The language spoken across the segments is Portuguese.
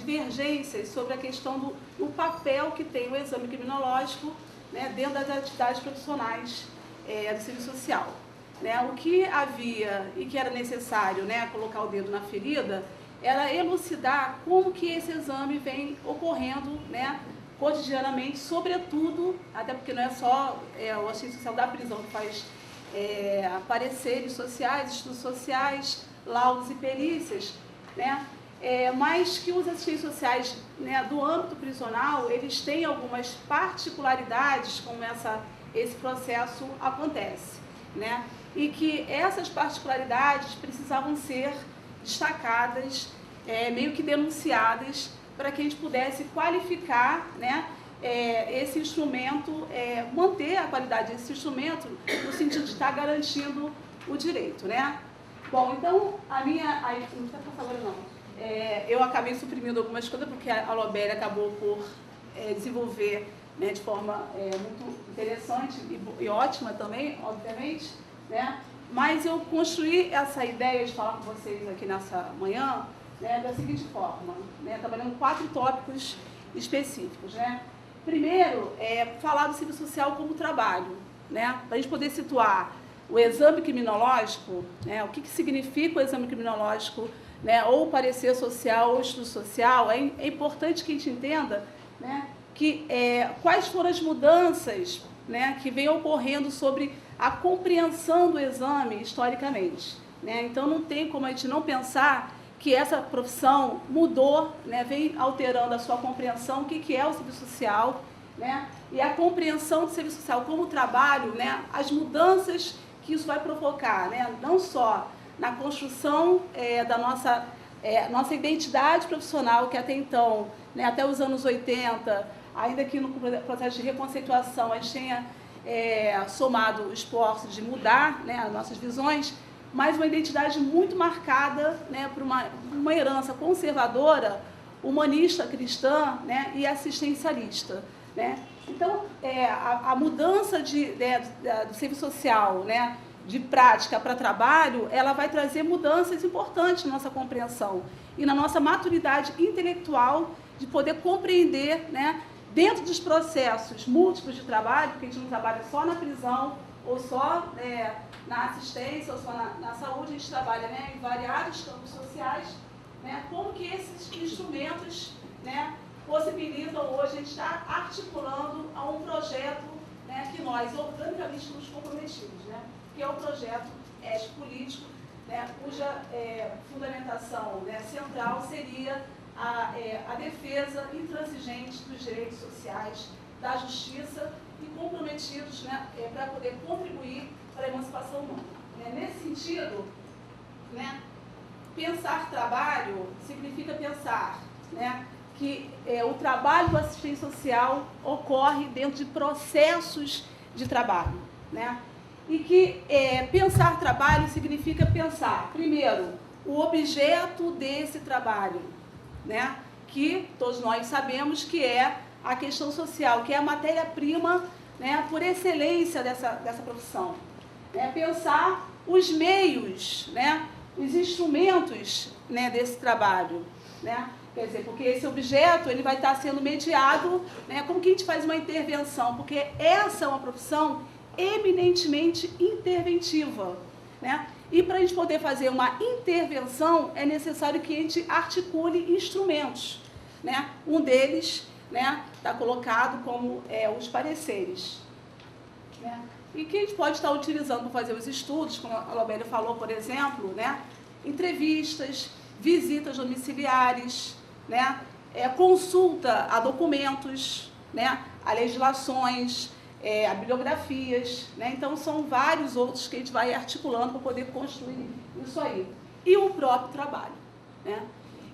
divergências sobre a questão do papel que tem o exame criminológico, né, dentro das atividades profissionais do serviço social. Né? O que havia e que era necessário, né, colocar o dedo na ferida era elucidar como que esse exame vem ocorrendo, né, cotidianamente, sobretudo, até porque não é só o assistente social da prisão que faz pareceres sociais, estudos sociais, laudos e perícias, né? Mas que os assistentes sociais, né, do âmbito prisional, eles têm algumas particularidades como esse processo acontece, né? E que essas particularidades precisavam ser destacadas, meio que denunciadas, para que a gente pudesse qualificar, né, esse instrumento, manter a qualidade desse instrumento no sentido de estar garantindo o direito, né? Bom, então, não está passando agora não. Eu acabei suprimindo algumas coisas porque a Lobélia acabou por desenvolver, né, de forma muito interessante e ótima também, obviamente, né? Mas eu construí essa ideia de falar com vocês aqui nessa manhã, né, da seguinte forma, né, trabalhando 4 tópicos específicos, né? Primeiro, falar do serviço social como trabalho, né, para a gente poder situar o exame criminológico, né, o que significa o exame criminológico, né, ou parecer social ou estudo social. É importante que a gente entenda, né, que, quais foram as mudanças, né, que vêm ocorrendo sobre a compreensão do exame historicamente, né? Então não tem como a gente não pensar que essa profissão mudou, né, vem alterando a sua compreensão, o que é o serviço social, né, e a compreensão do serviço social como trabalho, né, as mudanças que isso vai provocar, né, não só na construção da nossa identidade profissional, que até então, né, até os anos 80, ainda que no processo de reconceituação a gente tenha somado esforços de mudar, né, as nossas visões, mas uma identidade muito marcada, né, por uma herança conservadora, humanista cristã, né, e assistencialista, né? Então, a mudança do serviço social, né, de prática para trabalho, ela vai trazer mudanças importantes na nossa compreensão e na nossa maturidade intelectual de poder compreender, né, dentro dos processos múltiplos de trabalho, porque a gente não trabalha só na prisão ou só na assistência ou só na saúde, a gente trabalha, né, em variados campos sociais, né, como que esses instrumentos, né, possibilitam hoje a gente estar articulando a um projeto, né, que nós organicamente nos comprometimos, né, que é o projeto ético-político, né, cuja fundamentação, né, central seria a defesa intransigente dos direitos sociais, da justiça e comprometidos, né, para poder contribuir para a emancipação humana. Nesse sentido, né, pensar trabalho significa pensar, né, que o trabalho do assistente social ocorre dentro de processos de trabalho, né? E que pensar trabalho significa pensar, primeiro, o objeto desse trabalho, né? Que todos nós sabemos que é a questão social, que é a matéria-prima, né, por excelência dessa profissão. Pensar os meios, né, os instrumentos, né, desse trabalho, né? Quer dizer, porque esse objeto ele vai estar sendo mediado, né, como que a gente faz uma intervenção, porque essa é uma profissão eminentemente interventiva, né? E para a gente poder fazer uma intervenção é necessário que a gente articule instrumentos, né? Um deles, né, está colocado como os pareceres, né? E que a gente pode estar utilizando para fazer os estudos, como a Lobélia falou, por exemplo, né? Entrevistas, visitas domiciliares, né? Consulta a documentos, né? A legislações, a bibliografias, né? Então são vários outros que a gente vai articulando para poder construir isso aí. E o próprio trabalho, né?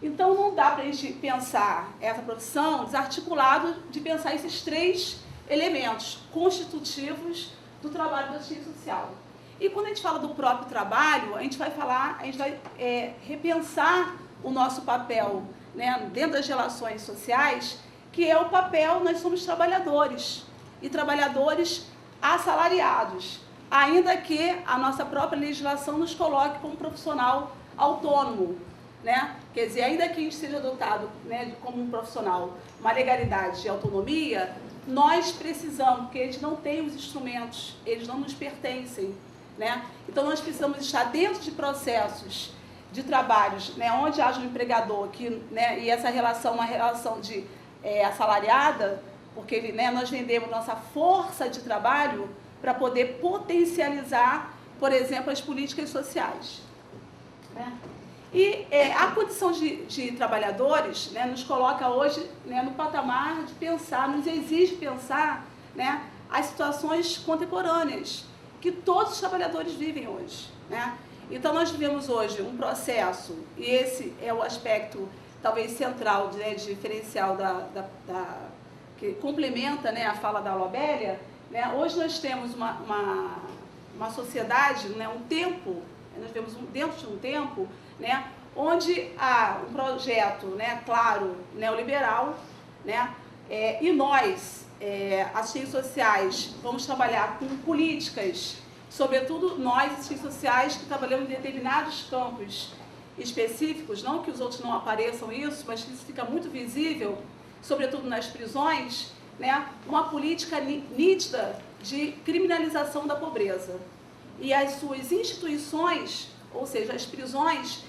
Então não dá para a gente pensar essa profissão desarticulado de pensar esses 3 elementos constitutivos do trabalho do assistente social. E quando a gente fala do próprio trabalho, a gente vai repensar o nosso papel, né, dentro das relações sociais, que é o papel, nós somos trabalhadores, e trabalhadores assalariados, ainda que a nossa própria legislação nos coloque como profissional autônomo, né? Quer dizer, ainda que a gente seja dotado, né, como um profissional, uma legalidade de autonomia, nós precisamos, porque eles não têm os instrumentos, eles não nos pertencem, né? Então nós precisamos estar dentro de processos de trabalhos, né, onde haja um empregador que, né, e essa relação, uma relação de assalariada, porque, né, nós vendemos nossa força de trabalho para poder potencializar, por exemplo, as políticas sociais, né? E a condição de trabalhadores, né, nos coloca hoje, né, no patamar de pensar, nos exige pensar, né, as situações contemporâneas que todos os trabalhadores vivem hoje, né? Então nós vivemos hoje um processo, e esse é o aspecto talvez central, né, diferencial que complementa, né, a fala da Lobélia, né? Hoje nós temos uma sociedade, né, um tempo, nós vivemos dentro de um tempo, né, onde há um projeto, né, claro, neoliberal, né, e nós, assistentes sociais, vamos trabalhar com políticas, sobretudo nós, assistentes sociais, que trabalhamos em determinados campos específicos, não que os outros não apareçam isso, mas que isso fica muito visível, sobretudo nas prisões, né, uma política nítida de criminalização da pobreza. E as suas instituições, ou seja, as prisões,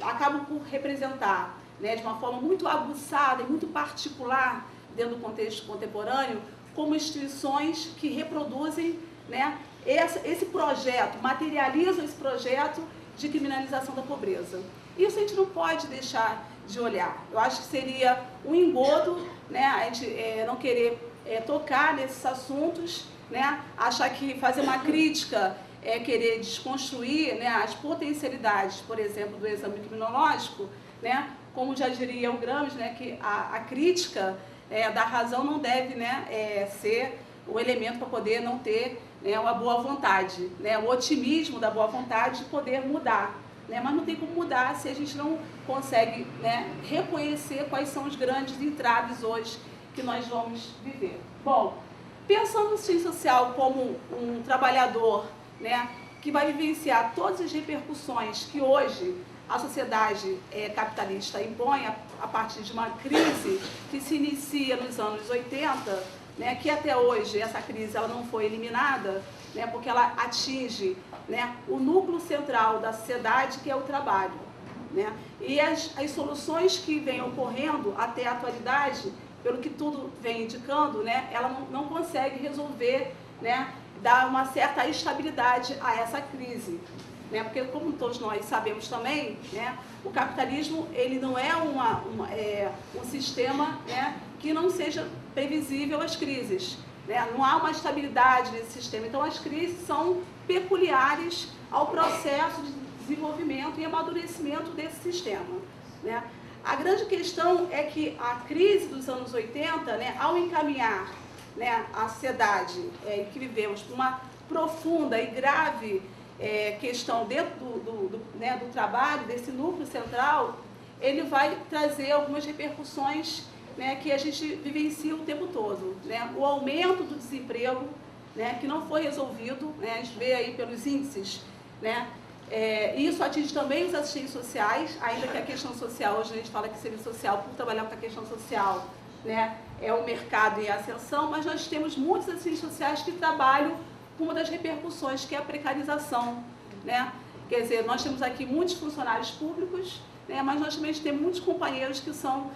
acabam por representar, né, de uma forma muito aguçada e muito particular, dentro do contexto contemporâneo, como instituições que reproduzem, né, esse projeto, materializam esse projeto de criminalização da pobreza. Isso a gente não pode deixar de olhar. Eu acho que seria um engodo, né, a gente não querer tocar nesses assuntos, né, achar que fazer uma crítica é querer desconstruir, né, as potencialidades, por exemplo, do exame criminológico, né, como já diria o Gramsci, né, que a crítica da razão não deve, né, ser o elemento para poder não ter, né, uma boa vontade, né, o otimismo da boa vontade de poder mudar, né, mas não tem como mudar se a gente não consegue, né, reconhecer quais são os grandes entraves hoje que nós vamos viver. Bom, pensando no ciência social como um trabalhador, né, que vai vivenciar todas as repercussões que hoje a sociedade capitalista impõe a partir de uma crise que se inicia nos anos 80, né, que até hoje essa crise ela não foi eliminada, né, porque ela atinge, né, o núcleo central da sociedade, que é o trabalho, né, e as soluções que vêm ocorrendo até a atualidade, pelo que tudo vem indicando, né, ela não consegue resolver, né, dar uma certa estabilidade a essa crise, né, porque como todos nós sabemos também, né, o capitalismo ele não é um sistema, né, que não seja previsível às crises, né, não há uma estabilidade nesse sistema, então as crises são peculiares ao processo de desenvolvimento e amadurecimento desse sistema, né. A grande questão é que a crise dos anos 80, né, ao encaminhar, né, a sociedade que vivemos por uma profunda e grave questão dentro do trabalho, desse núcleo central, ele vai trazer algumas repercussões, né, que a gente vivencia o tempo todo, né? O aumento do desemprego, né, que não foi resolvido, né, a gente vê aí pelos índices, né? Isso atinge também os assistentes sociais, ainda que a questão social, hoje a gente fala que serviço social, por trabalhar com a questão social, né, é o mercado em ascensão, mas nós temos muitos assistentes sociais que trabalham com uma das repercussões, que é a precarização, né? Quer dizer, nós temos aqui muitos funcionários públicos, né, mas nós também temos muitos companheiros que são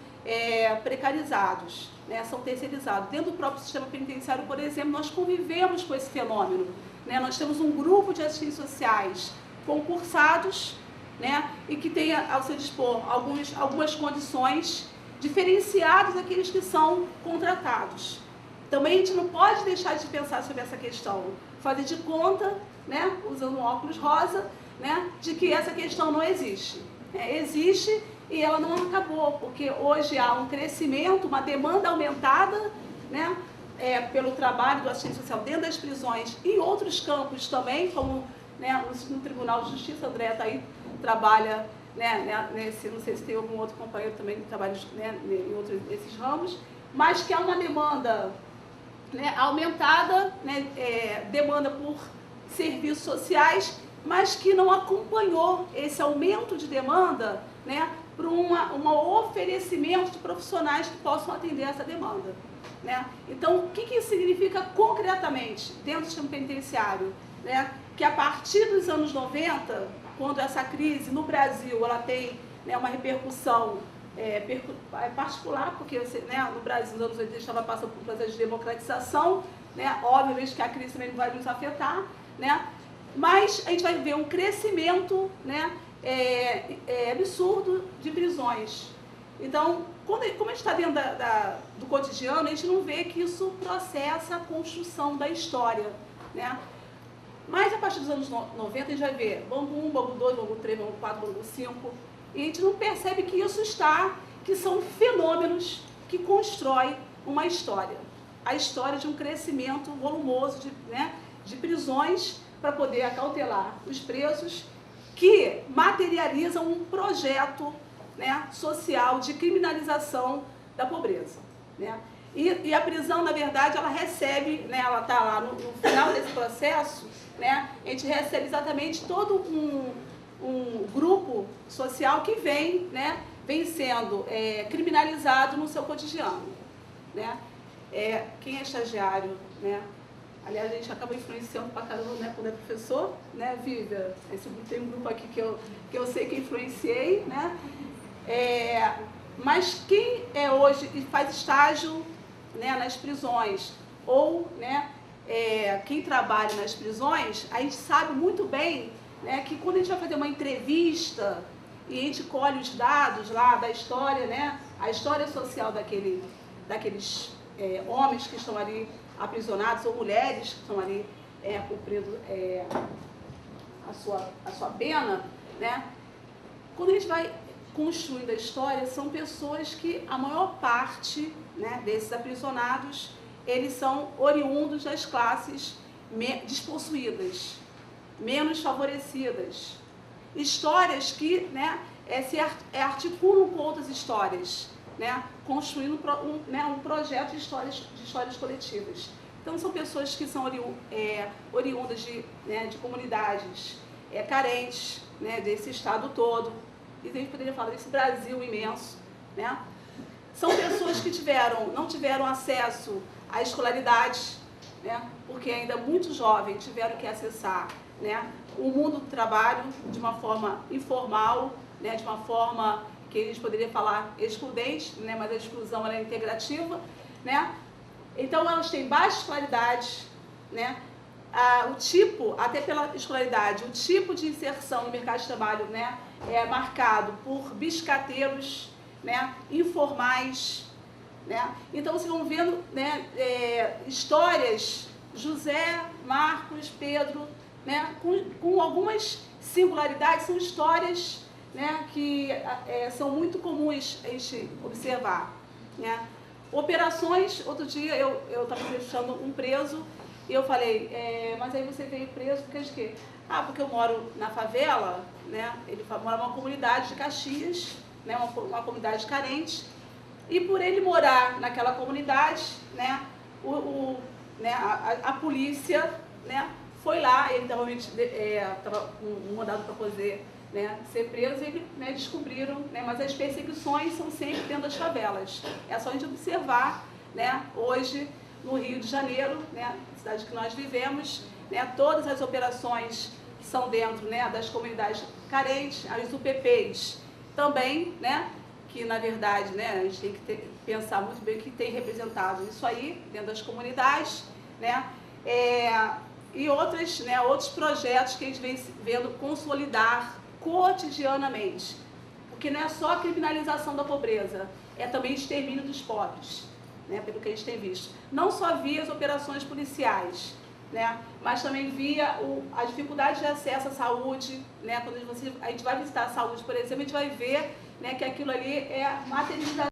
precarizados, né, são terceirizados. Dentro do próprio sistema penitenciário, por exemplo, nós convivemos com esse fenômeno, né? Nós temos um grupo de assistentes sociais concursados, né, e que tem ao seu dispor algumas condições diferenciadas daqueles que são contratados. Também a gente não pode deixar de pensar sobre essa questão, fazer de conta, né, usando um óculos rosa, né, de que essa questão não existe. Existe e ela não acabou, porque hoje há um crescimento, uma demanda aumentada, né, pelo trabalho do assistente social dentro das prisões e em outros campos também, como, né, no Tribunal de Justiça. André está aí, trabalha, né, nesse, não sei se tem algum outro companheiro também que trabalha, né, em outros desses ramos, mas que há uma demanda, né, aumentada, né, demanda por serviços sociais, mas que não acompanhou esse aumento de demanda, né, para um oferecimento de profissionais que possam atender essa demanda. Né? Então, o que isso significa concretamente dentro do sistema penitenciário? Né? Que a partir dos anos 90, quando essa crise no Brasil ela tem, né, uma repercussão particular, porque, né, no Brasil nos anos 80 estava passando por um processo de democratização, né? Obviamente que a crise também não vai nos afetar, né? Mas a gente vai ver um crescimento, né, absurdo de prisões. Então, como a gente está dentro do cotidiano, a gente não vê que isso processa a construção da história. Né? Mas a partir dos anos 90 a gente vai ver Bangu 1, Bangu 2, Bangu 3, Bangu 4, Bangu 5, e a gente não percebe que que são fenômenos que constroem uma história. A história de um crescimento volumoso de prisões para poder acautelar os presos, que materializam um projeto, né, social de criminalização da pobreza. Né? E a prisão, na verdade, ela recebe, né, ela está lá no final desse processo, né, a gente recebe exatamente todo um grupo social que vem sendo criminalizado no seu cotidiano. Né? Quem é estagiário, né? Aliás, a gente acaba influenciando pra caramba, né, quando é professor, né, Vívia? Tem um grupo aqui que eu sei que influenciei, né? Mas quem hoje e faz estágio, né, nas prisões, ou, né, quem trabalha nas prisões, a gente sabe muito bem, né, que quando a gente vai fazer uma entrevista e a gente colhe os dados lá da história, né, a história social daqueles homens que estão ali aprisionados, ou mulheres que estão ali cumprindo a sua pena, né? Quando a gente vai construindo a história, são pessoas que a maior parte, né, desses aprisionados, eles são oriundos das classes despossuídas, menos favorecidas. Histórias que, né, se articulam com outras histórias, né, construindo um projeto de histórias coletivas. Então, são pessoas que são oriundas de comunidades carentes, né, desse estado todo, e a gente poderia falar desse Brasil imenso. Né? São pessoas que não tiveram acesso à escolaridade, né, porque ainda muito jovens tiveram que acessar, né, o mundo do trabalho de uma forma informal, né, de uma forma que a gente poderia falar excludente, né, mas a exclusão ela é integrativa. Né? Então, elas têm baixa escolaridade, né? Até pela escolaridade, o tipo de inserção no mercado de trabalho, né, é marcado por biscateiros, né, informais. Né? Então, vocês vão vendo, né, histórias, José, Marcos, Pedro, né, com algumas singularidades, são histórias, né, que são muito comuns a gente observar. Né? Operações, outro dia eu estava entrevistando um preso e eu falei, mas aí você veio preso porque de quê? Porque eu moro na favela, né? Ele mora numa comunidade de Caxias, né? Uma comunidade carente, e por ele morar naquela comunidade, né, a polícia, né, foi lá, ele estava com um mandado para poder, né, ser preso, e eles, né, descobriram, né, mas as perseguições são sempre dentro das favelas. É só a gente observar, né, hoje no Rio de Janeiro, né, cidade que nós vivemos, né, todas as operações que são dentro, né, das comunidades carentes, as UPPs também, né, que na verdade, né, a gente tem que pensar muito bem o que tem representado isso aí dentro das comunidades, né, e outros projetos que a gente vem vendo consolidar cotidianamente, porque não é só a criminalização da pobreza, é também extermínio dos pobres, né, pelo que a gente tem visto. Não só via as operações policiais, né, mas também via a dificuldade de acesso à saúde, né, quando a gente vai visitar a saúde, por exemplo, a gente vai ver, né, que aquilo ali é a materialização